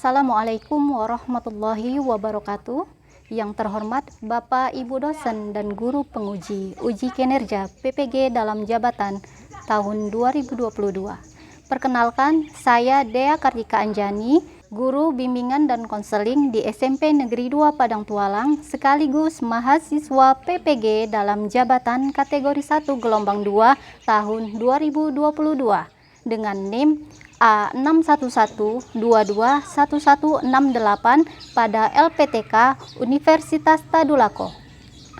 Assalamualaikum warahmatullahi wabarakatuh. Yang terhormat Bapak Ibu dosen dan guru penguji uji kinerja PPG dalam jabatan tahun 2022. Perkenalkan, saya Dea Kartika Anjani, guru bimbingan dan konseling di SMP Negeri 2 Padang Tualang, sekaligus mahasiswa PPG dalam jabatan kategori 1 gelombang 2 tahun 2022 dengan NIM A611221168 pada LPTK Universitas Tadulako.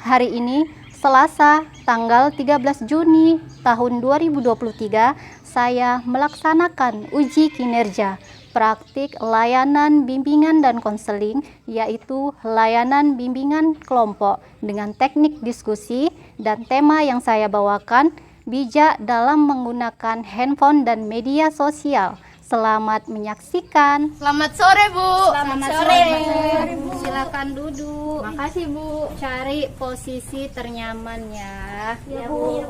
Hari ini, Selasa, tanggal 13 Juni tahun 2023, saya melaksanakan uji kinerja praktik layanan bimbingan dan konseling, yaitu layanan bimbingan kelompok dengan teknik diskusi, dan tema yang saya bawakan bijak dalam menggunakan handphone dan media sosial. Selamat menyaksikan. Selamat sore, Bu. Selamat sore, Bu. Silakan duduk. Makasih, Bu. Cari posisi ternyaman ya. Ya, Bu.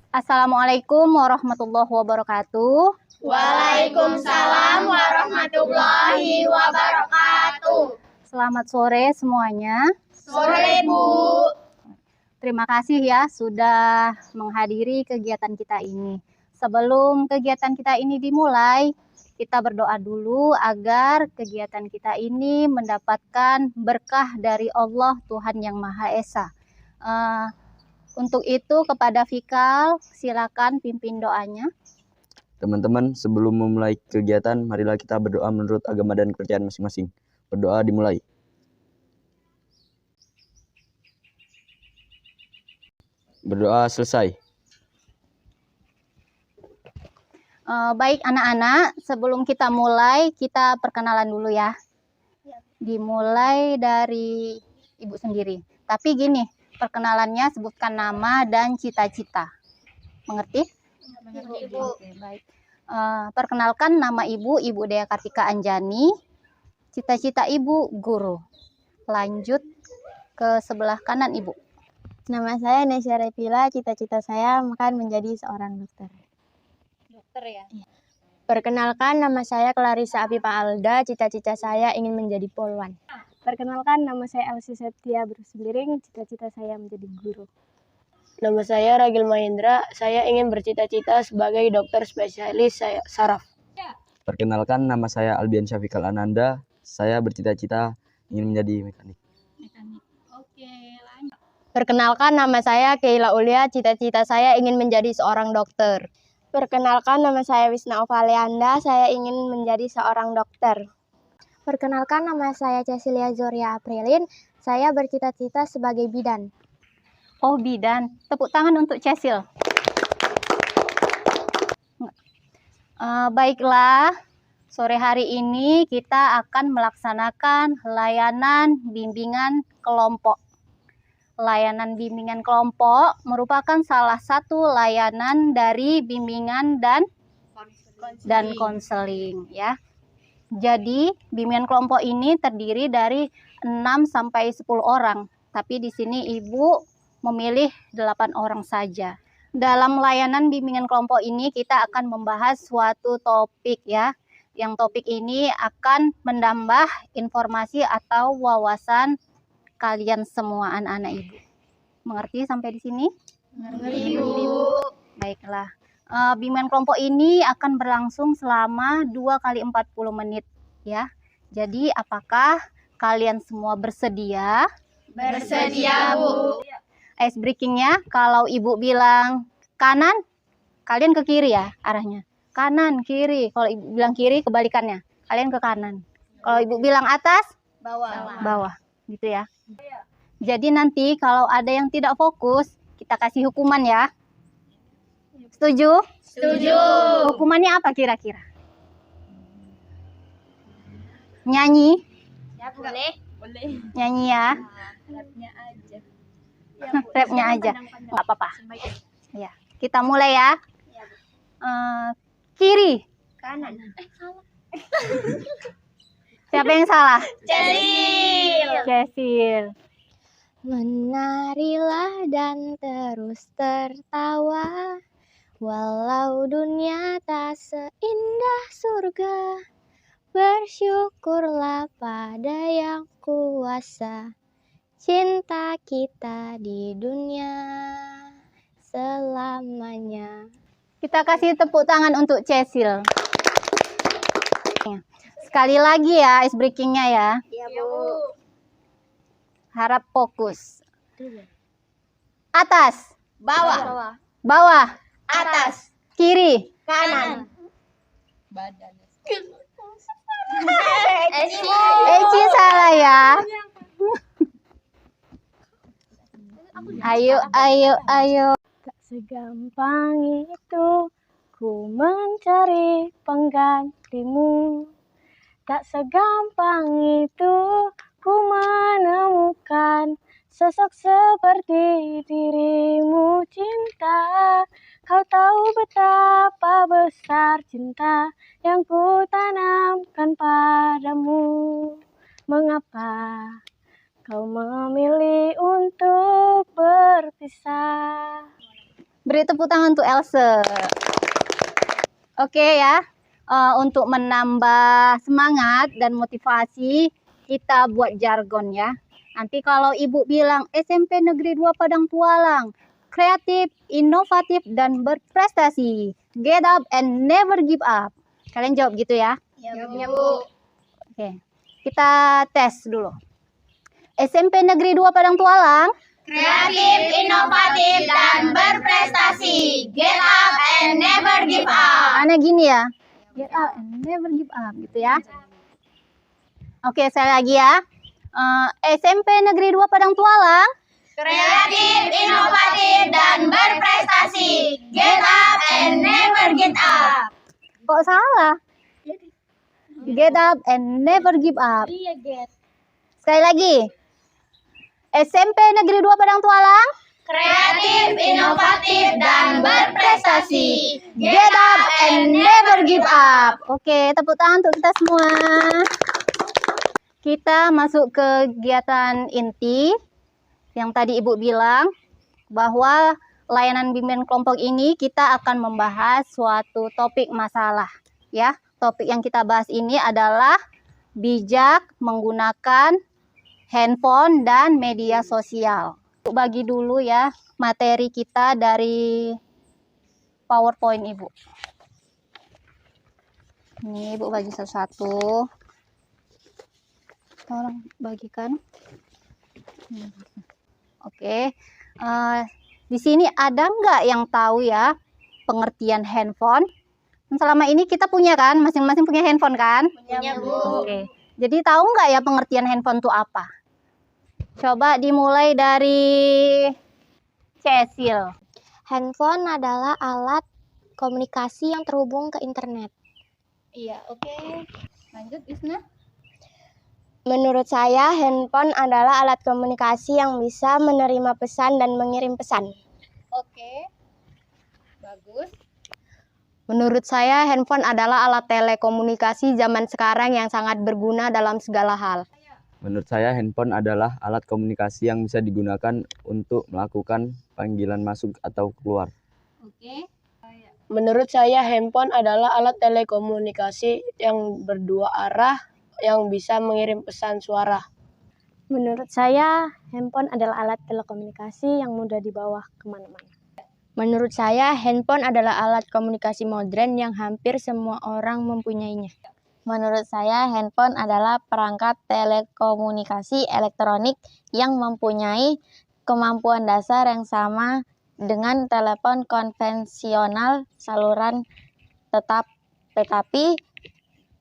Assalamualaikum warahmatullahi wabarakatuh. Waalaikumsalam warahmatullahi wabarakatuh. Selamat sore semuanya. Sore, Bu. Terima kasih ya sudah menghadiri kegiatan kita ini. Sebelum kegiatan kita ini dimulai, kita berdoa dulu agar kegiatan kita ini mendapatkan berkah dari Allah Tuhan Yang Maha Esa. Untuk itu kepada Fikal, silakan pimpin doanya. Teman-teman, sebelum memulai kegiatan, marilah kita berdoa menurut agama dan kepercayaan masing-masing. Berdoa dimulai. Berdoa selesai. Baik anak-anak, sebelum kita mulai, kita perkenalan dulu ya. Dimulai dari ibu sendiri. Tapi gini, perkenalannya sebutkan nama dan cita-cita. Mengerti? Mengerti, Bu. Oke, baik. Perkenalkan nama ibu, Ibu Dea Kartika Anjani. Cita-cita ibu guru. Lanjut ke sebelah kanan ibu. Nama saya Nesya Repila, cita-cita saya akan menjadi seorang dokter. Dokter ya? Perkenalkan, nama saya Clarissa Apipa Alda, cita-cita saya ingin menjadi polwan. Perkenalkan, nama saya Elsie Septia Bersembiring, cita-cita saya menjadi guru. Nama saya Ragil Mahendra, saya ingin bercita-cita sebagai dokter spesialis saraf. Perkenalkan, nama saya Albian Syafikal Ananda, saya bercita-cita ingin menjadi mekanik. Oke, lanjut. Perkenalkan, nama saya Keila Ulia, cita-cita saya ingin menjadi seorang dokter. Perkenalkan, nama saya Wisna Ovaleanda, saya ingin menjadi seorang dokter. Perkenalkan, nama saya Cecilia Zoria Aprilin, saya bercita-cita sebagai bidan. Oh, bidan. Tepuk tangan untuk Cecil. Baiklah, sore hari ini kita akan melaksanakan layanan bimbingan kelompok. Layanan bimbingan kelompok merupakan salah satu layanan dari bimbingan dan konseling ya. Jadi, bimbingan kelompok ini terdiri dari 6 sampai 10 orang, tapi di sini Ibu memilih 8 orang saja. Dalam layanan bimbingan kelompok ini kita akan membahas suatu topik ya. Yang topik ini akan menambah informasi atau wawasan kalian semua anak-anak Ibu. Mengerti sampai di sini? Mengerti, Bu. Baiklah. Bimbingan kelompok ini akan berlangsung selama 2 kali 40 menit ya. Jadi apakah kalian semua bersedia? Bersedia, Bu. Ice breakingnya, kalau Ibu bilang kanan, kalian ke kiri ya arahnya. Kanan, kiri. Kalau Ibu bilang kiri, kebalikannya. Kalian ke kanan. Kalau Ibu bilang atas, bawah. Gitu ya. Jadi nanti kalau ada yang tidak fokus, kita kasih hukuman ya. Setuju? Setuju. Hukumannya apa kira-kira? Nyanyi? Ya, boleh. Nyanyi ya. Rapnya aja. Rapnya aja. Nggak apa-apa. Ya, kita mulai ya. Kiri. Kanan. Siapa yang salah? Cecil. Cecil. Menarilah dan terus tertawa, Walau dunia tak seindah surga, bersyukurlah pada yang kuasa. Cinta kita di dunia selamanya. Kita kasih tepuk tangan untuk Cecil. Sekali lagi ya ice breakingnya ya. Iya, Bu. Harap fokus. Atas, Bawah. bawah, Atas. kiri, Kanan. Eci salah ya. Ayo, ayo, ayo. Tak segampang itu ku mencari penggantimu. Tak segampang itu ku menemukan sosok seperti dirimu. Cinta, kau tahu betapa besar cinta yang ku tanamkan padamu. Mengapa kau memilih untuk berpisah? Beri tepuk tangan untuk Else. Oke ya, untuk menambah semangat dan motivasi, kita buat jargon ya. Nanti kalau ibu bilang SMP Negeri 2 Padang Tualang, kreatif, inovatif, dan berprestasi. Get up and never give up. Kalian jawab gitu ya. Iya, Bu. Oke, kita tes dulu. SMP Negeri 2 Padang Tualang, Kreatif, inovatif, dan berprestasi. Get up and never give up. aneh gini ya. Get up and never give up gitu ya. Oke, saya lagi ya. SMP Negeri 2 Padang Tualang, Kreatif, inovatif, dan berprestasi. Get up and never get up. kok salah? Get up and never give up. Iya, Get. Sekali lagi. SMP Negeri 2 Padang Tualang, Kreatif, inovatif, dan berprestasi. get up and never give up. Oke, tepuk tangan untuk kita semua. Kita masuk ke kegiatan inti yang tadi Ibu bilang bahwa layanan bimbingan kelompok ini kita akan membahas suatu topik masalah ya. Topik yang kita bahas ini adalah bijak menggunakan handphone dan media sosial. Bagi dulu ya materi kita dari PowerPoint Ibu. Ini Ibu bagi satu-satu. Tolong bagikan. Oke. Di sini ada nggak yang tahu ya pengertian handphone? Selama ini kita punya kan, masing-masing punya handphone kan? Punya, Bu. Oke. Jadi tahu nggak ya pengertian handphone itu apa? Coba dimulai dari Cecil. Handphone adalah alat komunikasi yang terhubung ke internet. Iya, oke. Lanjut, Isna. Menurut saya, handphone adalah alat komunikasi yang bisa menerima pesan dan mengirim pesan. Oke. Bagus. Menurut saya, handphone adalah alat telekomunikasi zaman sekarang yang sangat berguna dalam segala hal. Menurut saya handphone adalah alat komunikasi yang bisa digunakan untuk melakukan panggilan masuk atau keluar. Oke. Menurut saya, handphone adalah alat telekomunikasi yang berdua arah yang bisa mengirim pesan suara. Menurut saya, handphone adalah alat telekomunikasi yang mudah dibawa kemana-mana. Menurut saya, handphone adalah alat komunikasi modern yang hampir semua orang mempunyainya. Menurut saya, handphone adalah perangkat telekomunikasi elektronik yang mempunyai kemampuan dasar yang sama dengan telepon konvensional saluran tetapi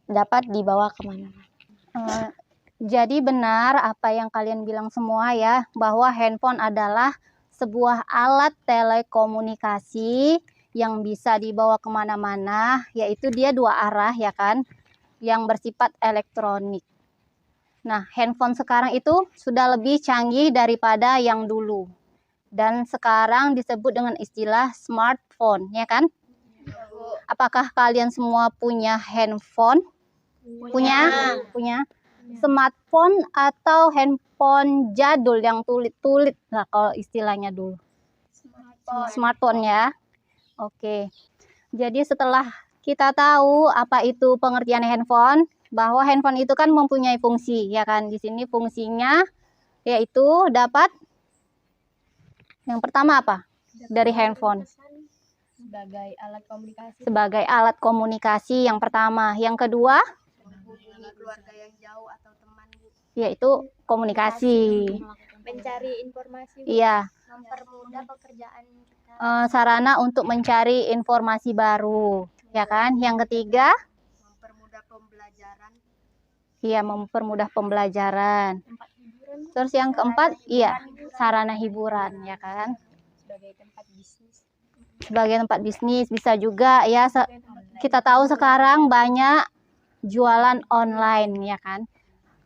dapat dibawa kemana-mana. Jadi benar apa yang kalian bilang semua ya, bahwa handphone adalah sebuah alat telekomunikasi yang bisa dibawa kemana-mana, yaitu dia dua arah ya kan, yang bersifat elektronik. Nah, handphone sekarang itu sudah lebih canggih daripada yang dulu. Dan sekarang disebut dengan istilah smartphone, ya kan? Apakah kalian semua punya handphone? Punya? Smartphone atau handphone jadul yang tulit-tulit lah kalau istilahnya dulu. Smartphone ya. Oke. Jadi setelah kita tahu apa itu pengertian handphone, bahwa handphone itu kan mempunyai fungsi, ya kan? Di sini fungsinya yaitu dapat, yang pertama apa? Dari handphone. Sebagai alat komunikasi. Sebagai alat komunikasi yang pertama. Yang kedua, Menghubungi keluarga yang jauh atau teman. yaitu komunikasi. Mencari informasi. Iya. Mempermudah pekerjaan kita. Sarana untuk mencari informasi baru, ya kan? Yang ketiga, Mempermudah pembelajaran. iya, mempermudah pembelajaran. Terus yang keempat, iya, sarana hiburan, ya kan? Sebagai tempat bisnis. Sebagai tempat bisnis bisa juga ya. Kita tahu sekarang banyak jualan online, ya kan?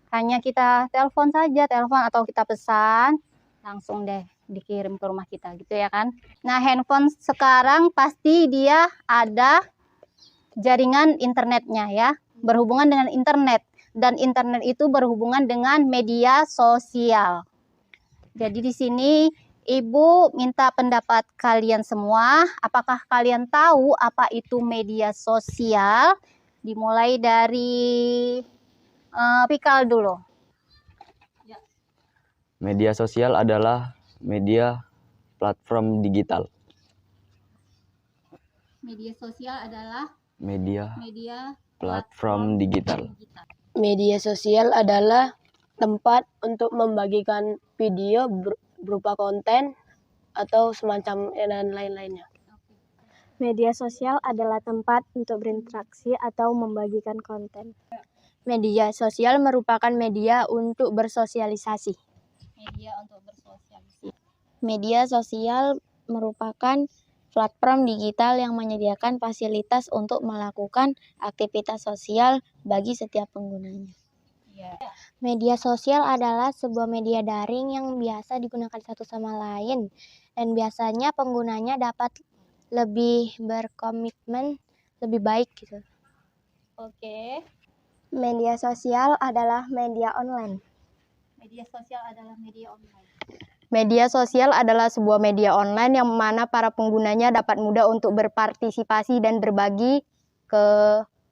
Hanya kita telepon saja, telepon atau kita pesan, langsung deh dikirim ke rumah kita gitu, ya kan? Nah, handphone sekarang pasti dia ada jaringan internetnya, ya, berhubungan dengan internet, dan internet itu berhubungan dengan media sosial. Jadi di sini Ibu minta pendapat kalian semua, apakah kalian tahu apa itu media sosial? Dimulai dari Pikal dulu. Media sosial adalah media platform digital. Media sosial adalah Media media platform digital. Media sosial adalah tempat untuk membagikan video berupa konten atau semacam dan lain-lainnya. Media sosial adalah tempat untuk berinteraksi atau membagikan konten. Media sosial merupakan media untuk bersosialisasi. Media untuk bersosialisasi. Media sosial merupakan platform digital yang menyediakan fasilitas untuk melakukan aktivitas sosial bagi setiap penggunanya. Media sosial adalah sebuah media daring yang biasa digunakan satu sama lain, dan biasanya penggunanya dapat lebih berkomitmen lebih baik gitu. Oke. Media sosial adalah media online. Media sosial adalah media online. Media sosial adalah sebuah media online yang mana para penggunanya dapat mudah untuk berpartisipasi dan berbagi ke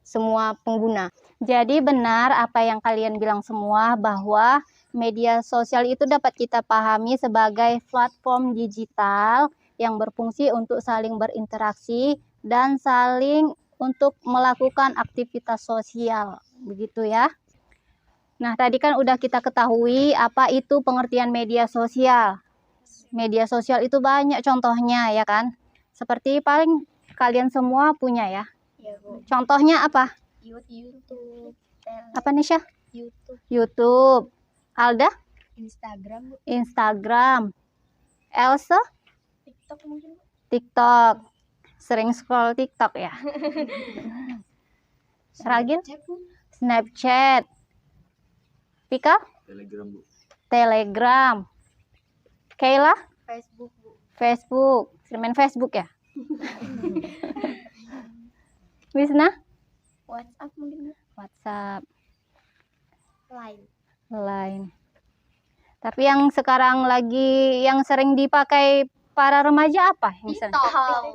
semua pengguna. Jadi benar apa yang kalian bilang semua, bahwa media sosial itu dapat kita pahami sebagai platform digital yang berfungsi untuk saling berinteraksi dan saling untuk melakukan aktivitas sosial. Begitu ya. Nah, tadi kan udah kita ketahui apa itu pengertian media sosial. Media sosial itu banyak contohnya, ya kan? Seperti paling kalian semua punya ya. Contohnya apa? YouTube, Apa nih, Syah? YouTube, YouTube. Alda? Instagram, Instagram. Elsa? TikTok mungkin. TikTok. Sering scroll TikTok ya? Ragil? Snapchat. Pika? Telegram, Bu. Telegram. Kayla? Facebook, Bu. Facebook. Sering main Facebook ya? Wisna? WhatsApp mungkin. WhatsApp. Line. Tapi yang sekarang lagi yang sering dipakai para remaja apa?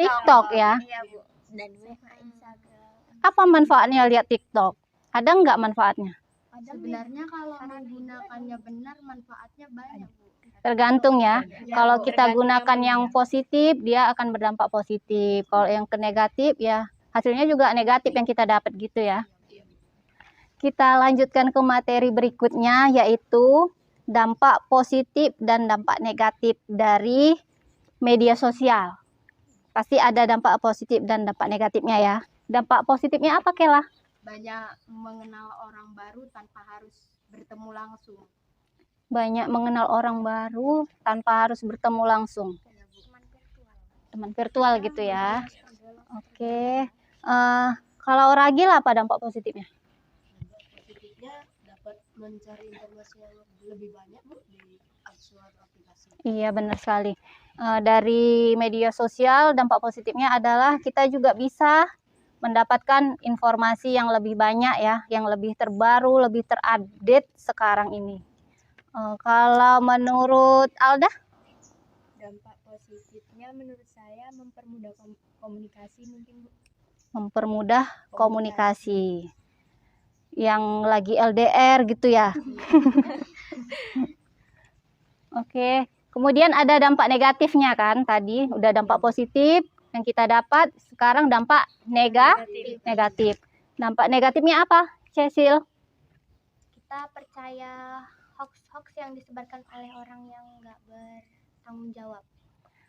TikTok ya. Iya, Bu. Dan Instagram. Apa manfaatnya lihat TikTok? Ada nggak manfaatnya? Sebenarnya kalau menggunakannya benar, manfaatnya banyak, Bu. Tergantung ya. Kalau kita tergantung gunakan yang yang positif, dia akan berdampak positif. Kalau yang ke negatif, ya hasilnya juga negatif yang kita dapat gitu ya. Kita lanjutkan ke materi berikutnya, yaitu dampak positif dan dampak negatif dari media sosial. Pasti ada dampak positif dan dampak negatifnya ya. Dampak positifnya apa, Kela? Banyak mengenal orang baru tanpa harus bertemu langsung. Banyak mengenal orang baru tanpa harus bertemu langsung. Teman virtual gitu ya. Oke. Kalau Ragil apa dampak positifnya? Positifnya dapat mencari informasi yang lebih banyak, Bu, di suatu aplikasi. Iya, benar sekali. Dari media sosial, dampak positifnya adalah kita juga bisa mendapatkan informasi yang lebih banyak ya, yang lebih terbaru, lebih terupdate sekarang ini. Kalau menurut Alda? Dampak positifnya menurut saya mempermudah komunikasi mungkin, Bu. Mempermudah komunikasi. Yang lagi LDR gitu ya. Oke. Kemudian ada dampak negatifnya kan tadi. Udah dampak positif yang kita dapat. Sekarang dampak negatif. Dampak negatifnya apa, Cecil? Kita percaya hoax-hoax yang disebarkan oleh orang yang nggak bertanggung jawab.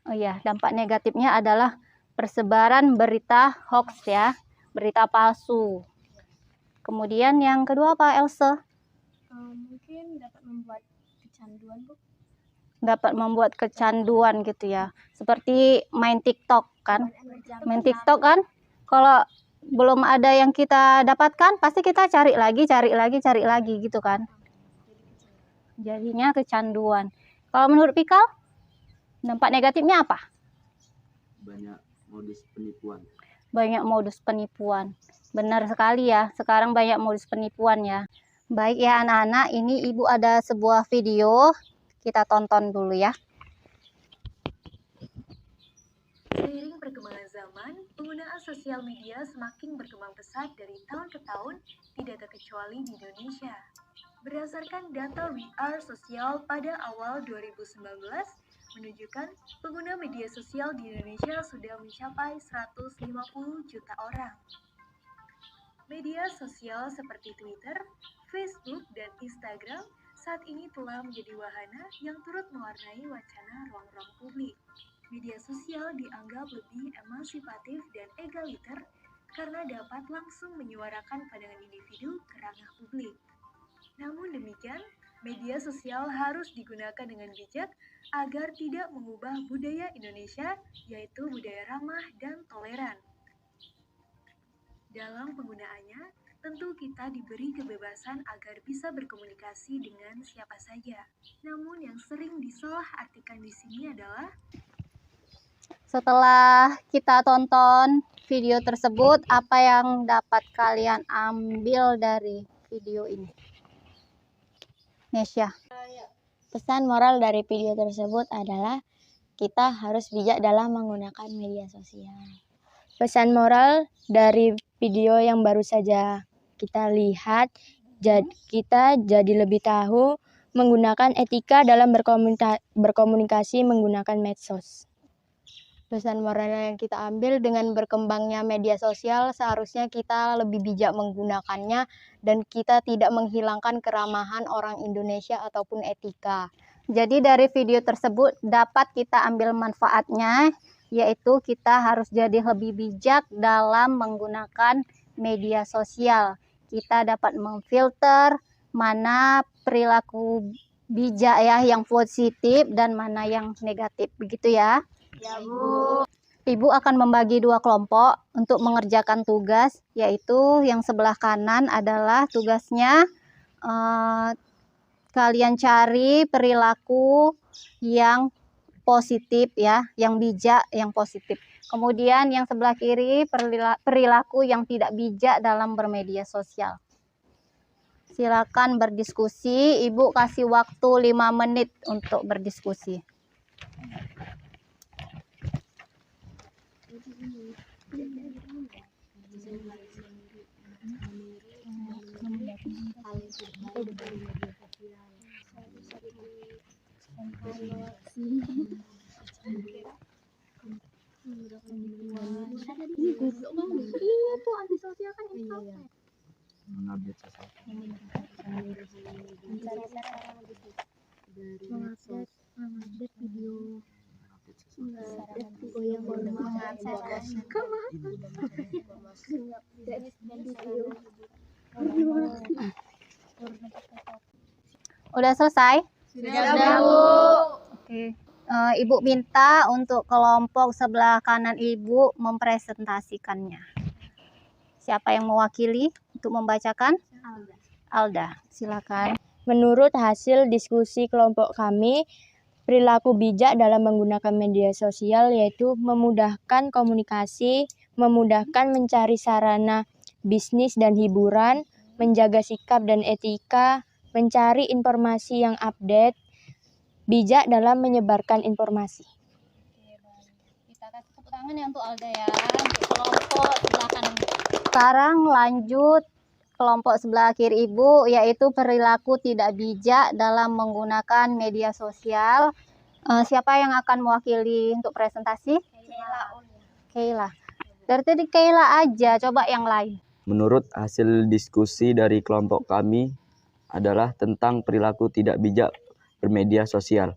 Oh iya, dampak negatifnya adalah persebaran berita hoax ya, berita palsu. Kemudian yang kedua apa, Else? Mungkin dapat membuat kecanduan, Bu. Dapat membuat kecanduan gitu ya. Seperti main TikTok kan. Main TikTok kan, kalau belum ada yang kita dapatkan, pasti kita cari lagi gitu kan. Jadinya kecanduan. Kalau menurut Pikal, dampak negatifnya apa? Banyak modus penipuan. Banyak modus penipuan. Benar sekali ya, sekarang banyak modus penipuan ya. Baik ya anak-anak, ini Ibu ada sebuah video, kita tonton dulu ya. Seiring perkembangan zaman, penggunaan sosial media semakin berkembang pesat dari tahun ke tahun, tidak terkecuali di Indonesia. Berdasarkan data We Are Sosial pada awal 2019, menunjukkan pengguna media sosial di Indonesia sudah mencapai 150 juta orang. Media sosial seperti Twitter, Facebook, dan Instagram saat ini telah menjadi wahana yang turut mewarnai wacana ruang-ruang publik. Media sosial dianggap lebih emansipatif dan egaliter karena dapat langsung menyuarakan pandangan individu ke ranah publik. Namun demikian, media sosial harus digunakan dengan bijak agar tidak mengubah budaya Indonesia, yaitu budaya ramah dan toleran. Dalam penggunaannya, tentu kita diberi kebebasan agar bisa berkomunikasi dengan siapa saja. Namun yang sering disalahartikan di sini adalah Setelah kita tonton video tersebut, apa yang dapat kalian ambil dari video ini? Nesya. Pesan moral dari video tersebut adalah kita harus bijak dalam menggunakan media sosial. Pesan moral dari video yang baru saja kita lihat, kita jadi lebih tahu menggunakan etika dalam berkomunikasi menggunakan medsos. Pesan moral yang kita ambil dengan berkembangnya media sosial, seharusnya kita lebih bijak menggunakannya dan kita tidak menghilangkan keramahan orang Indonesia ataupun etika. Jadi dari video tersebut dapat kita ambil manfaatnya, yaitu kita harus jadi lebih bijak dalam menggunakan media sosial. Kita dapat memfilter mana perilaku bijak ya yang positif dan mana yang negatif, begitu ya. Ya, Bu. Ibu akan membagi dua kelompok untuk mengerjakan tugas, yaitu yang sebelah kanan adalah tugasnya kalian cari perilaku yang positif ya, yang bijak, yang positif. Kemudian yang sebelah kiri perilaku yang tidak bijak dalam bermedia sosial. Silakan berdiskusi, Ibu kasih waktu 5 menit untuk berdiskusi. Mengupdate sesuatu. Mengupdate video. Udah selesai? Sudah, Bu. Oke. Ibu minta untuk kelompok sebelah kanan Ibu mempresentasikannya. Siapa yang mewakili untuk membacakan? Alda, silakan. Menurut hasil diskusi kelompok kami, perilaku bijak dalam menggunakan media sosial yaitu memudahkan komunikasi, memudahkan mencari sarana bisnis dan hiburan, menjaga sikap dan etika, mencari informasi yang update, bijak dalam menyebarkan informasi. tangan ya untuk Alda ya, untuk kelompok sebelah kanan. Sekarang lanjut kelompok sebelah kiri Ibu, yaitu perilaku tidak bijak dalam menggunakan media sosial. Siapa yang akan mewakili untuk presentasi? Keila. Dari tadi Keila aja, coba yang lain. Menurut hasil diskusi dari kelompok kami adalah tentang perilaku tidak bijak bermedia sosial,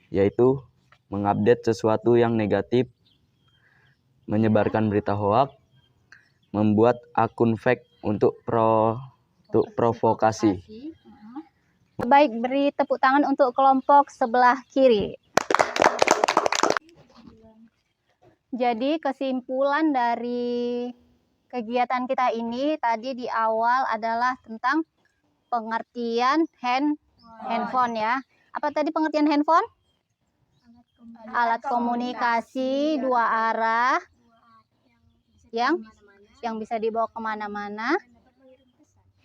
yaitu mengupdate sesuatu yang negatif, menyebarkan berita hoak, membuat akun fake untuk provokasi. Baik, beri tepuk tangan untuk kelompok sebelah kiri. Jadi kesimpulan dari kegiatan kita ini tadi di awal adalah tentang pengertian handphone ya. Apa tadi pengertian handphone? Alat komunikasi dua arah yang bisa dibawa kemana-mana,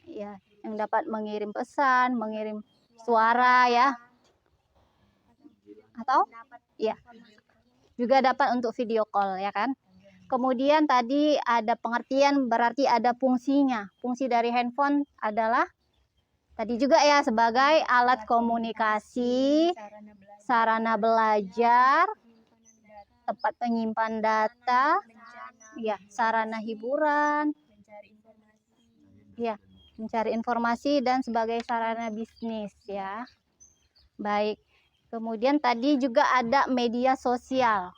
ya, yang dapat mengirim pesan, mengirim suara ya, atau ya juga dapat untuk video call ya kan. Kemudian tadi ada pengertian, berarti ada fungsinya. Fungsi dari handphone adalah tadi juga ya sebagai alat komunikasi, sarana belajar, tempat penyimpan data, ya, sarana hiburan, ya, mencari informasi dan sebagai sarana bisnis ya. Baik. Kemudian tadi juga ada media sosial.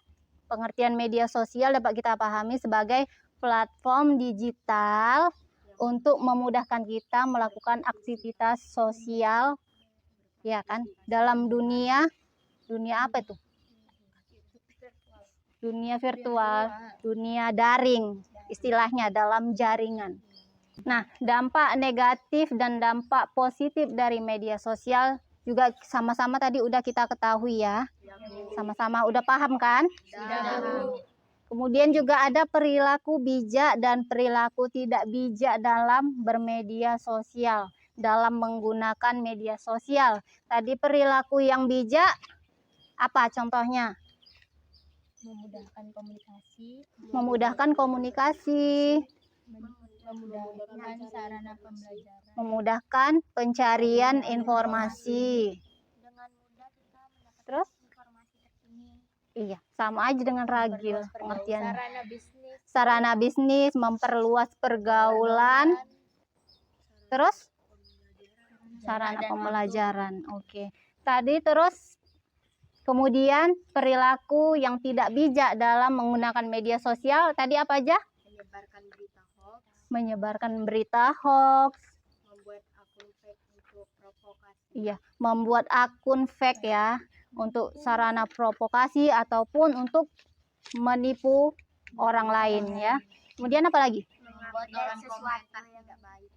Pengertian media sosial dapat kita pahami sebagai platform digital untuk memudahkan kita melakukan aktivitas sosial, ya kan, dalam dunia apa itu? Dunia virtual, dunia daring, istilahnya dalam jaringan. Nah, dampak negatif dan dampak positif dari media sosial juga sama-sama tadi udah kita ketahui ya. Sama-sama udah paham kan? Kemudian juga ada perilaku bijak dan perilaku tidak bijak dalam bermedia sosial, dalam menggunakan media sosial. Tadi perilaku yang bijak, apa contohnya? Memudahkan komunikasi, Memudahkan komunikasi, memudahkan sarana pembelajaran. memudahkan pencarian informasi. Dengan mudah kita mendapatkan Terus? informasi terkini. Iya, sama aja dengan ragil pengertiannya. Sarana bisnis, Sarana bisnis, memperluas pergaulan. Terus? Sarana pembelajaran. Oke. Tadi terus kemudian perilaku yang tidak bijak dalam menggunakan media sosial. Tadi apa aja? menyebarkan berita hoax, Menyebarkan berita hoax. membuat akun fake untuk provokasi. Iya, membuat akun fake ya untuk sarana provokasi ataupun untuk menipu orang lain ya. Kemudian apa lagi? Membuat orang komentar tidak baik.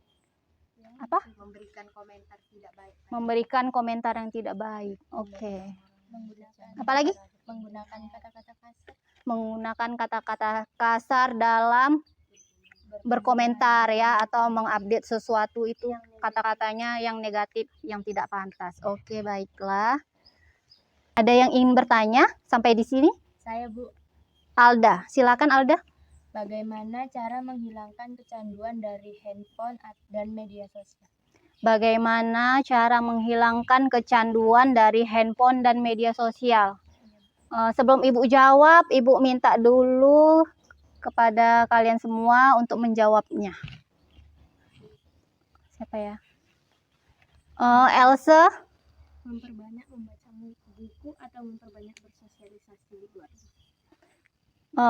Apa? Memberikan komentar tidak baik. Memberikan komentar yang tidak baik. Oke. Apalagi? Menggunakan kata-kata kasar. Menggunakan kata-kata kasar dalam berkomentar ya, atau mengupdate sesuatu itu kata-katanya yang negatif, yang tidak pantas. Oke, baiklah. Ada yang ingin bertanya sampai di sini? Saya Bu, Alda, silakan Alda. bagaimana cara menghilangkan kecanduan dari handphone dan media sosial? Bagaimana cara menghilangkan kecanduan dari handphone dan media sosial? Sebelum Ibu jawab, Ibu minta dulu kepada kalian semua untuk menjawabnya. Siapa ya? Elsa? Memperbanyak membaca buku atau memperbanyak bersosialisasi di luar.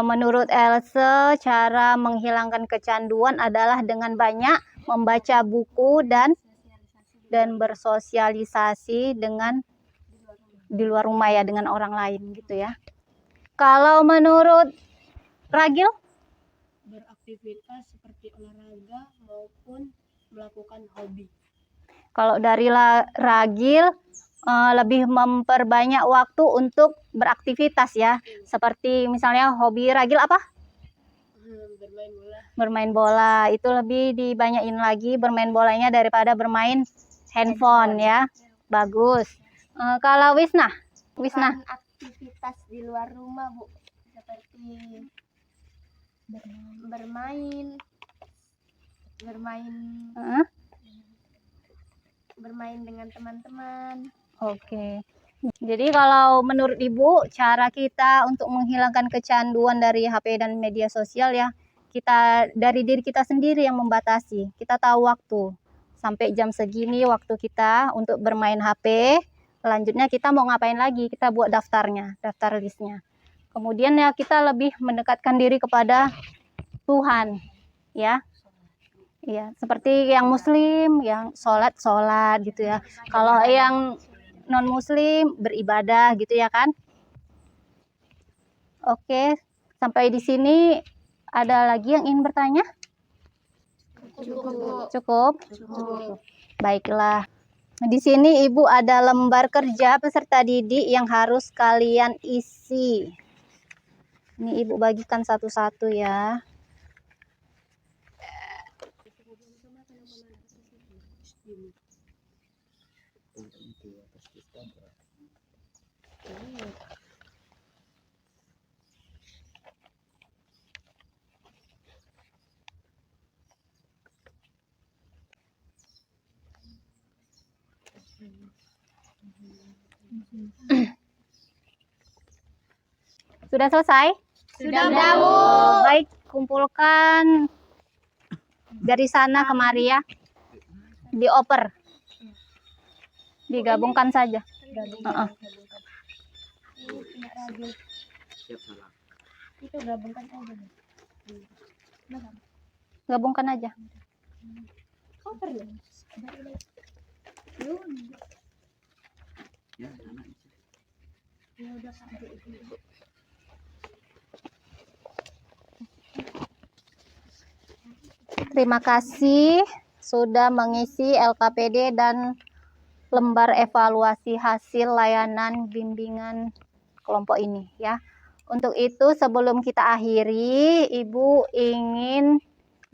Menurut Elsa, cara menghilangkan kecanduan adalah dengan banyak membaca buku dan bersosialisasi dengan di luar rumah ya, dengan orang lain gitu ya. Kalau menurut Ragil? Beraktivitas seperti olahraga maupun melakukan hobi. Kalau dari Ragil lebih memperbanyak waktu untuk beraktivitas ya. Seperti misalnya hobi Ragil apa? Bermain bola. Bermain bola. Itu lebih dibanyain lagi bermain bolanya daripada bermain handphone ya. Bagus. Kalau Wisna? Aktivitas di luar rumah Bu, seperti bermain Heeh. bermain dengan teman-teman. Oke. Jadi kalau menurut Ibu, cara kita untuk menghilangkan kecanduan dari HP dan media sosial ya, kita dari diri kita sendiri yang membatasi. Kita tahu waktu. Sampai jam segini waktu kita untuk bermain HP. Selanjutnya kita mau ngapain lagi? Kita buat daftarnya, daftar listnya. Kemudian ya kita lebih mendekatkan diri kepada Tuhan, ya. Iya, seperti yang muslim, yang sholat gitu ya. Kalau yang non muslim beribadah gitu ya kan. Oke, sampai di sini ada lagi yang ingin bertanya? Cukup. Baiklah. Di sini Ibu ada lembar kerja peserta didik yang harus kalian isi. Ini Ibu bagikan satu-satu ya. Sudah selesai? Sudah, Bu. Baik, kumpulkan dari sana kemari ya. Dioper. Digabungkan saja. Heeh. Itu gabungkan aja. Gabungkan aja. Terima kasih sudah mengisi LKPD dan lembar evaluasi hasil layanan bimbingan kelompok ini ya. Untuk itu sebelum kita akhiri, Ibu ingin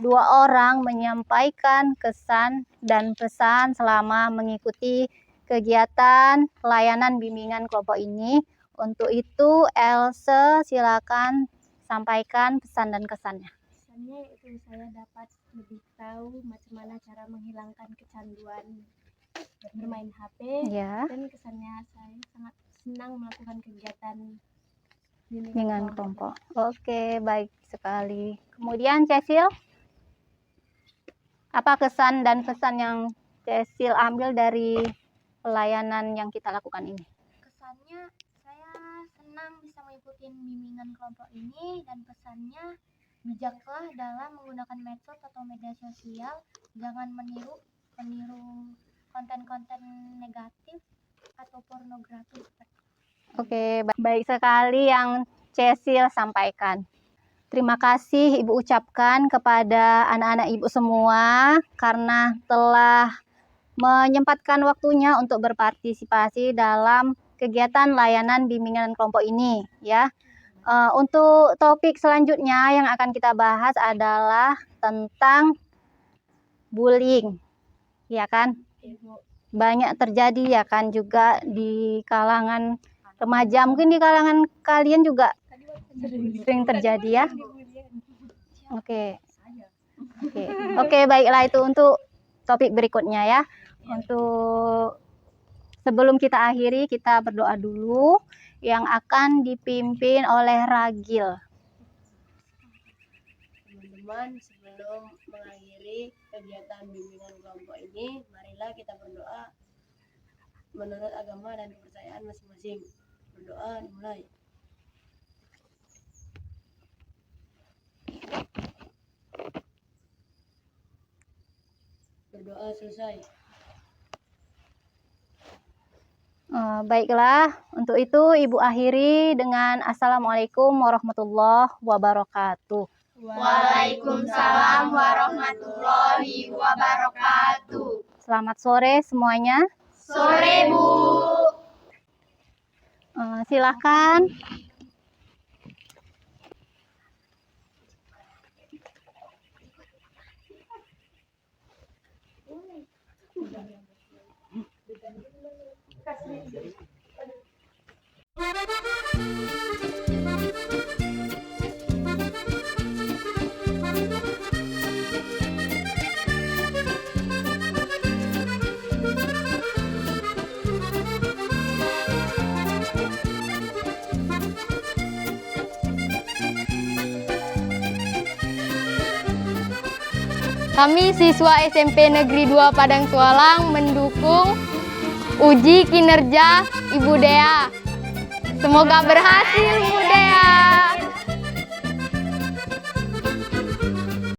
2 orang menyampaikan kesan dan pesan selama mengikuti kegiatan layanan bimbingan kelompok ini. Untuk itu Else silakan sampaikan pesan dan kesannya. Pesannya itu saya dapat lebih tahu macam mana cara menghilangkan kecanduan bermain HP. Ya. Dan kesannya saya sangat senang melakukan kegiatan Bimbingan kelompok. Oke, baik sekali. Kemudian Cecil, apa kesan dan pesan yang Cecil ambil dari pelayanan yang kita lakukan ini? Kesannya saya senang bisa mengikuti bimbingan kelompok ini, dan pesannya bijaklah dalam menggunakan medsos atau media sosial. Jangan meniru konten-konten negatif atau pornografi. Oke, baik sekali yang Cecil sampaikan. Terima kasih Ibu ucapkan kepada anak-anak Ibu semua karena telah menyempatkan waktunya untuk berpartisipasi dalam kegiatan layanan bimbingan kelompok ini ya. Untuk topik selanjutnya yang akan kita bahas adalah tentang bullying, ya kan? Banyak terjadi ya kan juga di kalangan remaja, mungkin di kalangan kalian juga sering terjadi ya. Oke, baiklah, itu untuk topik berikutnya ya. Untuk sebelum kita akhiri, kita berdoa dulu yang akan dipimpin oleh Ragil. Teman-teman, sebelum mengakhiri kegiatan bimbingan kelompok ini, marilah kita berdoa menurut agama dan kepercayaan masing-masing. Berdoa dimulai. Berdoa selesai. Baiklah, untuk itu Ibu akhiri dengan Assalamualaikum warahmatullahi wabarakatuh. Waalaikumsalam warahmatullahi wabarakatuh. Selamat sore semuanya. Sore, Bu. Silakan. Kami siswa SMP Negeri 2 Padang Tualang mendukung uji kinerja Ibu Dea. Semoga berhasil.